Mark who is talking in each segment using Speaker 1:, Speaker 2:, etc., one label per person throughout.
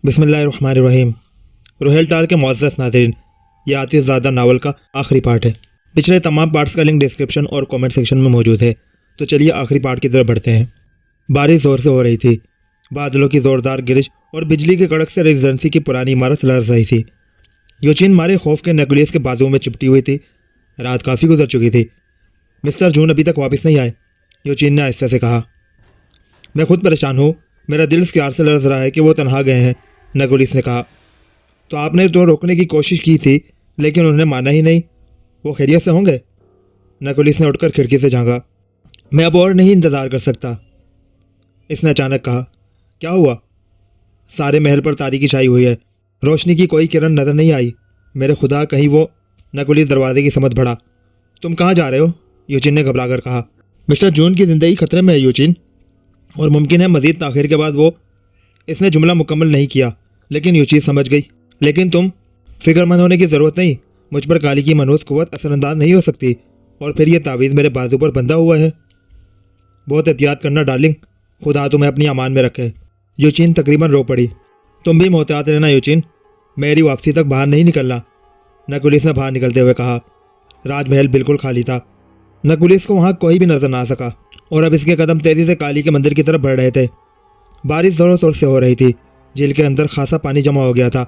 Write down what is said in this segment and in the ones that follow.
Speaker 1: बिस्मिल्लाहिर्रहमानिर्रहीम। रोहेल टाल के मुअज़्ज़ज़ नाज़रीन, ये आतिशज़ादा नावल का आखिरी पार्ट है। पिछले तमाम पार्ट्स का लिंक डिस्क्रिप्शन और कमेंट सेक्शन में मौजूद है। तो चलिए आखिरी पार्ट की तरफ बढ़ते हैं। बारिश ज़ोर से हो रही थी। बादलों की ज़ोरदार गिरिश और बिजली के कड़क से रेजिडेंसी की पुरानी इमारत लर्ज़ रही थी। यूजीन मारे खौफ के नेकुलियस के बाजुओं में चिपटी हुई थी। रात काफ़ी गुजर चुकी थी। मिस्टर जून अभी तक वापस नहीं आए, यूजीन ने आहिस्ते से कहा। मैं खुद परेशान हूँ, मेरा दिल इस ख्याल से लर्ज़ रहा है कि वो तनहा गए हैं, नेकुलियस ने कहा। तो आपने तो रोकने की कोशिश की थी, लेकिन उन्होंने माना ही नहीं। वो खैरियत से होंगे? नेकुलियस ने उठकर खिड़की से झांका। मैं अब और नहीं इंतजार कर सकता, इसने अचानक कहा। क्या हुआ? सारे महल पर तारीकी छाई हुई है, रोशनी की कोई किरण नजर नहीं आई। मेरे खुदा, कहीं वो। नेकुलियस दरवाजे की समझ बढ़ा। तुम कहाँ जा रहे हो? यूजीन ने घबराकर कहा। मिस्टर जून की जिंदगी खतरे में है यूजीन, और मुमकिन है मजीद ताखिर के बाद वो। इसने जुमला मुकम्मल नहीं किया, लेकिन यूजीन समझ गई। लेकिन तुम फिक्रमंद होने की जरूरत नहीं, मुझ पर काली की मनहूस कुव्वत असरअंदाज नहीं हो सकती। और फिर यह तावीज़ मेरे बाजू पर बंधा हुआ है। बहुत एहतियात करना डार्लिंग, खुदा तुम्हें अपनी अमान में रखे। यूजीन तकरीबन रो पड़ी। तुम भी मोहतात रहना यूजीन, मेरी वापसी तक बाहर नहीं निकलना, नेकुलियस ने बाहर निकलते हुए कहा। राजमहल बिल्कुल खाली था। नेकुलियस को वहां कोई भी नजर ना आ सका, और अब इसके कदम तेजी से काली के मंदिर की तरफ बढ़ रहे थे। बारिश जोरों शोर से हो रही थी। झील के अंदर खासा पानी जमा हो गया था,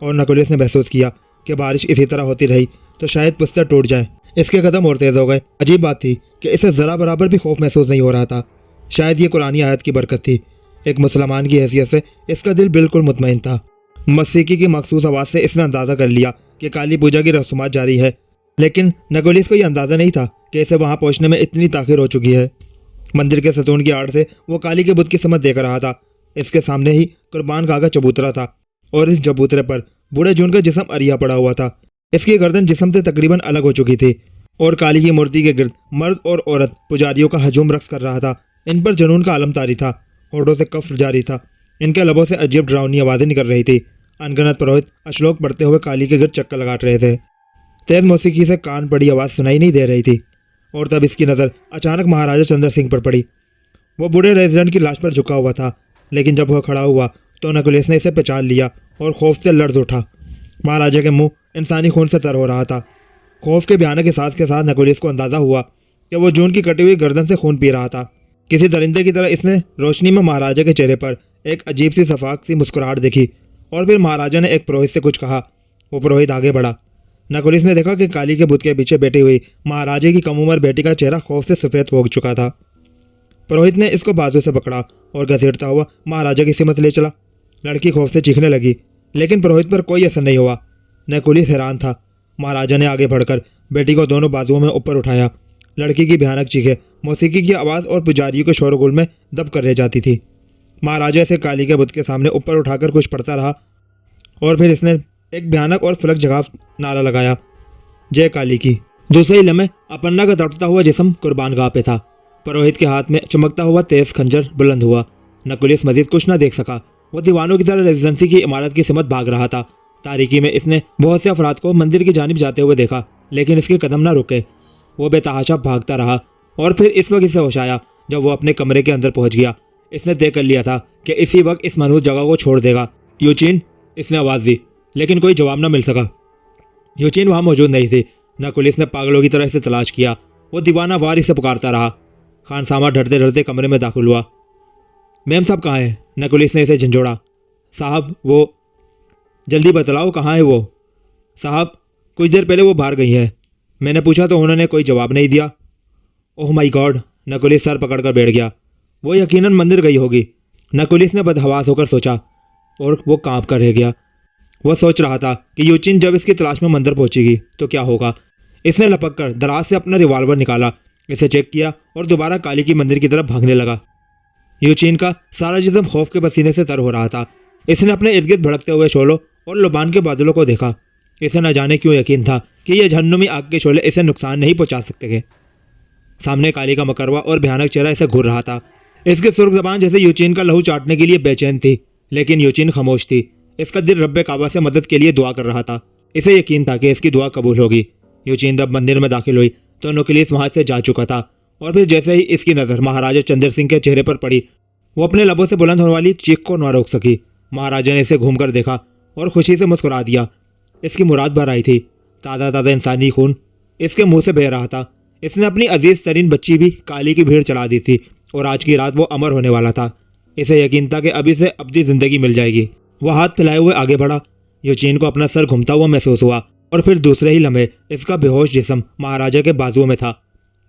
Speaker 1: और नेकुलियस ने महसूस किया कि बारिश इसी तरह होती रही तो शायद पुस्तर टूट जाए। इसके कदम और तेज हो गए। अजीब बात थी कि इसे जरा बराबर भी खौफ महसूस नहीं हो रहा था। शायद ये कुरानी आयत की बरकत थी। एक मुसलमान की हैसियत से इसका दिल बिल्कुल मुतमईन था। मौसीकी की मखसूस आवाज से इसने अंदाजा कर लिया कि काली पूजा की रसूमात जारी है, लेकिन नेकुलियस को यह अंदाजा नहीं था कि इसे वहां पहुंचने में इतनी ताखिर हो चुकी है। मंदिर के सतून की आड़ से वो काली के बुत की समझ देख रहा था। इसके सामने ही कुर्बान खां का चबूतरा था, और इस चबूतरे पर बूढ़े जून का जिस्म अरिया पड़ा हुआ था। इसकी गर्दन जिस्म से तकरीबन अलग हो चुकी थी, और काली की मूर्ति के गिर्द मर्द और औरत पुजारियों का हजूम रक्स कर रहा था। इन पर जुनून का आलम तारी था, होठों से कफ जारी था, इनके लबों से अजीब डरावनी आवाजें निकल रही थी। अनगनत पुरोहित अश्लोक पढ़ते हुए काली के गिर्द चक्कर लगाट रहे थे। तेज मौसीकी से कान पड़ी आवाज सुनाई नहीं दे रही थी, और तब इसकी नजर अचानक महाराजा चंद्र सिंह पर पड़ी। वो बूढ़े रेजिडेंट की लाश पर झुका हुआ था, लेकिन जब वह खड़ा हुआ तो नेकुलियस ने इसे पहचान लिया और खौफ से लर्ज उठा। महाराजा के मुंह इंसानी खून से तर हो रहा था। खौफ के भयानक एहसास के साथ नेकुलियस को अंदाजा हुआ कि वो जून की कटी हुई गर्दन से खून पी रहा था। किसी दरिंदे की तरह इसने रोशनी में महाराजा के चेहरे पर एक अजीब सी सफाक सी मुस्कुराहट देखी, और फिर महाराजा ने एक पुरोहित से कुछ कहा। वो पुरोहित आगे बढ़ा। नेकुलियस ने देखा कि काली के बुत के पीछे बैठी हुई महाराजे की कम उम्र बेटी का चेहरा खौफ से सफेद हो चुका था। पुरोहित ने इसको बाजू से पकड़ा और घसीटता हुआ महाराजा की सिमत ले चला। लड़की खौफ से चीखने लगी, लेकिन पुरोहित पर कोई असर नहीं हुआ। नेकुलियस हैरान था। महाराजा ने आगे बढ़कर बेटी को दोनों बाजुओं में ऊपर उठाया। लड़की की भयानक चीखें मौसीकी की आवाज और पुजारियों के शोरगुल में दब कर रह जाती थी। महाराजा इसे काली के बुत के सामने ऊपर उठाकर कुछ पढ़ता रहा, और फिर इसने एक भयानक और फलक जवाब नारा लगाया, जय काली की। दूसरे ही लम्हे अपन्ना का तड़पता हुआ जिस्म कुर्बान गाह पे था। पुरोहित के हाथ में चमकता हुआ तेज खंजर बुलंद हुआ। नेकुलियस मजीद कुछ न देख सका। वो दीवानों की तरह रेजिडेंसी की इमारत की सिमत भाग रहा था। तारीकी में इसने बहुत से अफराद को मंदिर की जानिब जाते हुए देखा, लेकिन इसके कदम न रुके। वो बेतहाशा भागता रहा, और फिर इस वक्त इसे होश आया जब वो अपने कमरे के अंदर पहुंच गया। इसने तय कर लिया था कि इसी वक्त इस मनहूस जगह को छोड़ देगा। यूजीन, इसने आवाज दी, लेकिन कोई जवाब न मिल सका। यूजीन वहां मौजूद नहीं थी। नेकुलियस ने पागलों की तरह इसे तलाश किया। वो दीवाना वार इसे पुकारता रहा। खानसामा डरते डरते कमरे में दाखिल हुआ। मैम साहब कहाँ हैं? नेकुलियस ने इसे झंझोड़ा। साहब, वो जल्दी बतलाओ, कहाँ है वो? साहब, कुछ देर पहले वो बाहर गई है। मैंने पूछा तो उन्होंने कोई जवाब नहीं दिया। ओह माय गॉड, नेकुलियस सर पकड़कर बैठ गया। वो यकीनन मंदिर गई होगी, नेकुलियस ने बदहवास होकर सोचा, और वो कांप कर रह गया। वो सोच रहा था कि यूजीन जब इसकी तलाश में मंदिर पहुंचेगी तो क्या होगा। इसने लपक कर दराज से अपना रिवॉल्वर निकाला, इसे चेक किया और दोबारा काली की मंदिर की तरफ भागने लगा। यूजीन का सारा जिस्म खौफ के पसीने से तर हो रहा था। इसने अपने इर्द गिर्द भड़कते हुए शोलों और लुबान के बादलों को देखा। इसे न जाने क्यों यकीन था कि यह जहन्नुमी आग के शोले इसे नुकसान नहीं पहुंचा सकते। सामने काली का मकरवा और भयानक चेहरा इसे घूर रहा था। इसकी सुर्ख जबान जैसे यूजीन का लहू चाटने के लिए बेचैन थी, लेकिन यूजीन खामोश थी। इसका दिल रब्बे काबा से मदद के लिए दुआ कर रहा था। इसे यकीन था कि इसकी दुआ कबूल होगी। यूजीन जब मंदिर में दाखिल हुई तो नेकुलियस वहां से जा चुका था, और फिर जैसे ही इसकी नजर महाराजा चंद्र सिंह के चेहरे पर पड़ी, वो अपने लबों से बुलंद होने वाली चीख को न रोक सकी। महाराजा ने इसे घूमकर देखा और खुशी से मुस्कुरा दिया। इसकी मुराद भर आई थी। ताज़ा ताज़ा इंसानी खून इसके मुंह से बह रहा था। इसने अपनी अजीज तरीन बच्ची भी काली की भीड़ चढ़ा दी थी और आज की रात वो अमर होने वाला था। इसे यकीन था कि अभी से अब्दी जिंदगी मिल जाएगी। वह हाथ फैलाए हुए आगे बढ़ा। यूजीन को अपना सर घूमता हुआ महसूस हुआ और फिर दूसरे ही लम्हे इसका बेहोश जिस्म महाराजा के बाजुओं में था।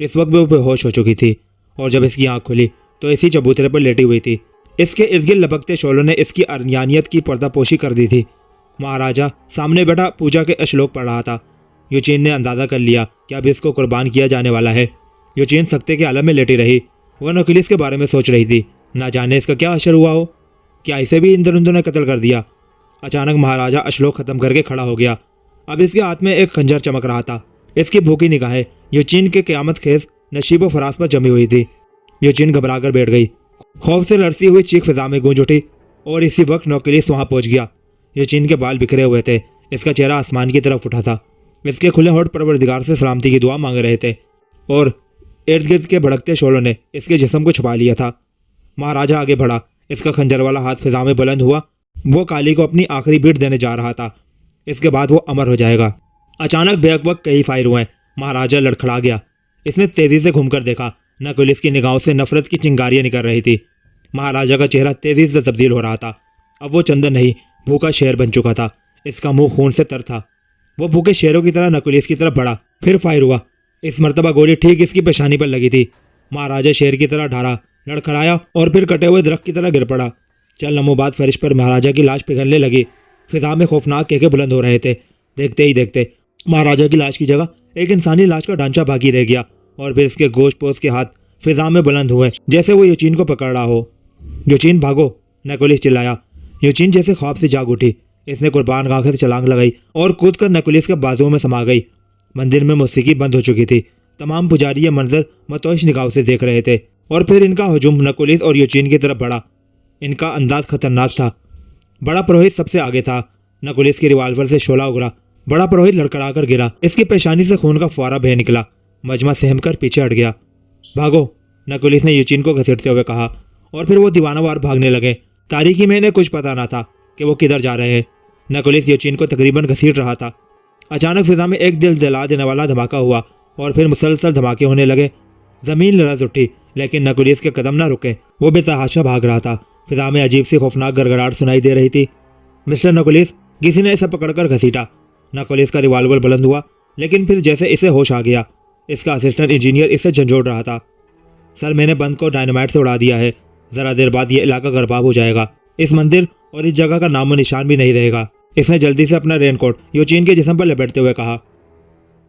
Speaker 1: इस वक्त वो बेहोश हो चुकी थी और जब इसकी आंख खुली तो इसी चबूतरे पर लेटी हुई थी। इसके इर्द गिर्द लपकते शोलों ने इसकी अरनियानियत की पर्दापोशी कर दी थी। महाराजा सामने बैठा पूजा के श्लोक पढ़ रहा था। यूजीन ने अंदाजा कर लिया कि अब इसको कुर्बान किया जाने वाला है। यूजीन सख्ते के आलम में लेटी रही। वह नकुलिस के बारे में सोच रही थी। ना जाने इसका क्या असर हुआ हो। क्या इसे भी इंद्रधनुष ने कत्ल कर दिया। अचानक महाराजा अश्लोक खत्म करके खड़ा हो गया। अब इसके हाथ में एक खंजर चमक रहा था। इसकी भूखी निगाहें यूजीन के क़यामत खेज नशीब व फराज पर जमी हुई थी। यूजीन घबराकर बैठ गई। खौफ से लड़ती हुई चीख फिजा में गूंज उठी और इसी वक्त नकुलिस वहां पहुंच गया। यूजीन के बाल बिखरे हुए थे। इसका चेहरा आसमान की तरफ उठा था। इसके खुले होठ परवरदिगार से सलामती की दुआ मांग रहे थे और इर्द गिर्द के भड़कते शोलों ने इसके जिस्म को छुपा लिया था। महाराजा आगे बढ़ा। इसका खंजर वाला हाथ फिजा में बुलंद हुआ। वो काली को अपनी आखिरी बीट देने जा रहा था। इसके बाद वो अमर हो जाएगा। अचानक बेवक्त कई फायर हुए। महाराजा लड़खड़ा गया। इसने तेजी से घूमकर देखा। नकुलिस की निगाहों से नफरत की चिंगारियां निकल रही थी। महाराजा का चेहरा तेजी से तब्दील हो रहा था। अब वो चंदन नहीं भूखा शेर बन चुका था। इसका मुंह खून से तर था। वो भूखे शेरों की तरह नकुलिस की तरफ बढ़ा। फिर फायर हुआ। इस मर्तबा गोली ठीक इसकी पेशानी पर लगी थी। महाराजा शेर की तरह ढारा, लड़खड़ाया और फिर कटे हुए दरख्त की तरह गिर पड़ा। चंद लम्हों बाद फरिश पर महाराजा की लाश पिघलने लगी। फिजा में खौफनाक केके बुलंद हो रहे थे। देखते ही देखते महाराजा की लाश की जगह एक इंसानी लाश का ढांचा बाकी रह गया और फिर इसके गोश्त पोस्ट के हाथ फिजा में बुलंद हुए जैसे वो यूजीन को पकड़ रहा हो। यूजीन भागो, नकुलिस चिल्लाया। यूजीन जैसे ख्वाब से जाग उठी। इसने कुर्बान गाह से छलांग लगाई और कूदकर नकुलिस के बाजुओं में समा गई। मंदिर में मौसीकी बंद हो चुकी थी। तमाम पुजारी ये मंजर मतोश निगाहों से देख रहे थे और फिर इनका हुजूम नकुलिस और यूजीन की तरफ बढ़ा। इनका अंदाज खतरनाक था। बड़ा पुरोहित सबसे आगे था। नकुलिस की रिवाल्वर से शोला उगरा। बड़ा पुरोहित लड़खड़ाकर गिरा। इसकी पेशानी से खून का फुआरा बह निकला। मजमा सहमकर पीछे हट गया। भागो, नकुलिस ने यूजीन को घसीटते हुए कहा और फिर वो दीवानावार भागने लगे। तारीकी में इन्हें कुछ पता ना था कि वो किधर जा रहे हैं। नकुलिस यूजीन को तकरीबन घसीट रहा था। अचानक फिजा में एक दिल जला देने वाला धमाका हुआ और फिर मुसलसल धमाके होने लगे। जमीन लरज उठी लेकिन नकुलिस के कदम ना रुके। वो बेतहाशा भाग रहा था। फिजा में अजीब सी खौफनाक गड़गड़ाहट सुनाई दे रही थी। मिस्टर नकुलिस, किसी ने इसे पकड़कर घसीटा। नकुलिस का रिवाल्वर बुलंद हुआ लेकिन फिर जैसे इसे होश आ गया। इसका असिस्टेंट इंजीनियर इसे झंझोड़ रहा था। सर, मैंने बंद को डायनामाइट से उड़ा दिया है। जरा देर बाद ये इलाका गर्बाब हो जाएगा। इस मंदिर और इस जगह का नामो निशान भी नहीं रहेगा। इसने जल्दी से अपना रेनकोट यूजीन के जिस्म पर लपेटते हुए कहा।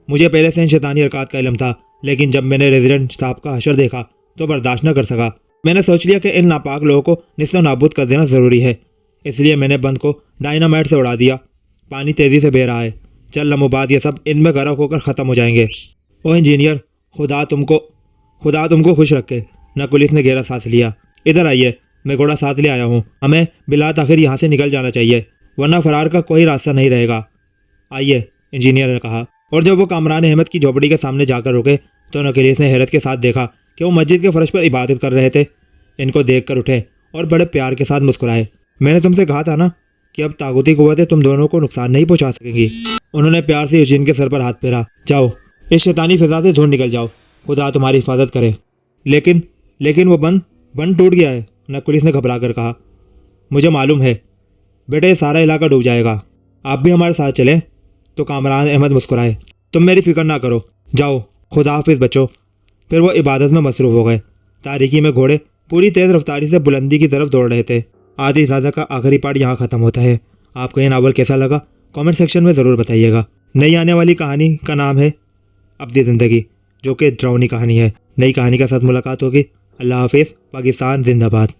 Speaker 1: मुझे पहले से इन शैतानी हरकत का इल्म था लेकिन जब मैंने रेजिडेंट साहब का हशर देखा तो बर्दाश्त न कर सका। मैंने सोच लिया कि इन नापाक लोगों को निस्तो नाबूद कर देना जरूरी है। इसलिए मैंने बंद को डायनामाइट से उड़ा दिया। पानी तेजी से बह रहा है। चल लम्हों बाद ये सब इनमें गर्क होकर खत्म हो जाएंगे। ओ इंजीनियर, खुदा तुमको खुश रखे। नकुलिस ने गहरा सांस लिया। इधर आइए, मैं घोड़ा साथ ले आया हूँ। हमें बिलात आखिर यहाँ से निकल जाना चाहिए वरना फरार का कोई रास्ता नहीं रहेगा। आइए, इंजीनियर ने कहा। और जब वो कामरान अहमद की झोपड़ी के सामने जाकर रुके तो नकुलिस ने हैरत के साथ देखा कि वो मस्जिद के फर्श पर इबादत कर रहे थे। इनको देखकर उठे और बड़े प्यार के साथ मुस्कुराए। मैंने तुमसे कहा था ना कि अब ताकूती कुव्वतें तुम दोनों को नुकसान नहीं पहुंचा सकेंगी। उन्होंने प्यार से यूजीन के सर पर हाथ फेरा। जाओ, इस शैतानी फिजा से दूर निकल जाओ। खुदा तुम्हारी हिफाजत करे। लेकिन वो बंद टूट गया है, नकुलिस ने घबरा कर कहा। मुझे मालूम है बेटे, ये सारा इलाका डूब जाएगा। आप भी हमारे साथ चले। तो कामरान अहमद मुस्कुराए। तुम मेरी फिक्र ना करो, जाओ, खुदा हाफिज बच्चों। फिर वो इबादत में मसरूफ हो गए। तारीकी में घोड़े पूरी तेज रफ्तारी से बुलंदी की तरफ दौड़ रहे थे। आदि ज़ादा का आखिरी पार्ट यहाँ खत्म होता है। आपको ये नावल कैसा लगा कमेंट सेक्शन में ज़रूर बताइएगा। नई आने वाली कहानी का नाम है अब्दी ज़िंदगी, जो कि डरावनी कहानी है। नई कहानी के साथ मुलाकात होगी। अल्लाह हाफिज़। पाकिस्तान जिंदाबाद।